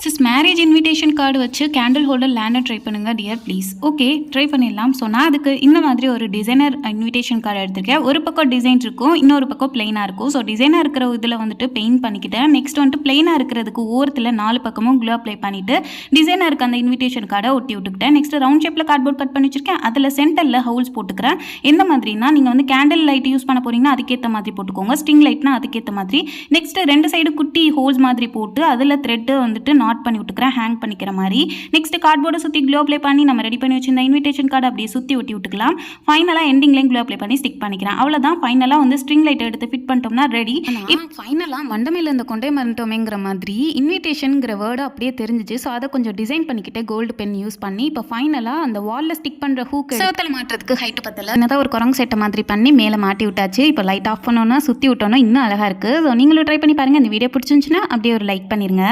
Sis marriage invitation card வச்சு candle holder லேண்டை try பண்ணுங்கள் டியர் ப்ளீஸ். ஓகே, ட்ரை பண்ணிடலாம். ஸோ நான் அதுக்கு இந்த மாதிரி ஒரு டிசைனர் இன்விடேஷன் கார்டு எடுத்திருக்கேன். ஒரு பக்கம் டிசைன் இருக்கும், இன்னொரு பக்கம் பிளெயினாக இருக்கும். ஸோ டிசைனாக இருக்கிற இதில் வந்துட்டு பெயிண்ட் பண்ணிக்கிட்டேன். நெக்ஸ்ட் வந்துட்டு பிளெயினாக இருக்கிறதுக்கு ஓரத்தில் 4 பக்கமும் க்ளூ அப்ளை பண்ணிவிட்டு டிசைனாக இருக்க அந்த இன்விடேஷன் கார்டை ஒட்டி விட்டுக்கிட்டேன். நெக்ஸ்ட் ரவுண்ட் ஷேப்பில் கார்ட்போர்ட் கட் பண்ணி வச்சிருக்கேன். அதில் சென்டரில் ஹவுல்ஸ் போட்டுக்கிறேன். எந்த மாதிரினா நீங்கள் வந்து கேண்டில் லைட் யூஸ் பண்ண போகிறீங்கன்னா அதுக்கேற்ற மாதிரி போட்டுக்கோங்க. ஸ்ட்ரிங் லைட்னா அதுக்கேற்ற மாதிரி. நெக்ஸ்ட் 2 சைடு குட்டி ஹோல்ஸ் மாதிரி போட்டு அதில் த்ரெட்டு வந்துட்டு நாட் பண்ணி விட்டுக்கிறேன், ஹேங் பண்ணிக்கிற மாதிரி. நெக்ஸ்ட் கார்ட்போர்டை சுற்றி க்ளூ அப்ளை பண்ணி நம்ம ரெடி பண்ணி வச்சிருந்த இன்விடேஷன் கார்டு அப்படியே சுற்றி ஒட்டி விட்டுக்கலாம். ஃபைனலாக எண்டிங்லையும் க்ளூ அப்ளை பண்ணி ஸ்டிக் பண்ணிக்கிறேன். அவ்வளோதான். ஃபைனலாக வந்து ஸ்ட்ரிங் லைட் எடுத்து ஃபிட் பண்ணிட்டோம்னா ரெடி. இப்போ ஃபைனலாக மண்டமையில் இந்த கொண்டே மறந்துட்டோமேங்கிற மாதிரி இன்விடேஷனுங்கிற வேர்டு அப்படியே தெரிஞ்சிச்சு. ஸோ அதை கொஞ்சம் டிசைன் பண்ணிக்கிட்டு கோல்டு பென் யூஸ் பண்ணி இப்போ ஃபைனலாக அந்த வாலில் ஸ்டிக் பண்ணுற ஹூக் சேத்தில் மாட்டுறதுக்கு ஹைட்டு பத்தல என்னதான் ஒரு குரங்கு செட்டை மாதிரி பண்ணி மேலே மாட்டி விட்டாச்சு. இப்போ லைட் ஆஃப் பண்ணோன்னா சுற்றி விட்டோன்னா இன்னும் அழகாக இருக்குது. ஸோ நீங்களும் ட்ரை பண்ணி பாருங்கள். இந்த வீடியோ பிடிச்சிருந்துச்சுன்னா அப்படியே ஒரு லைக் பண்ணிடுங்க.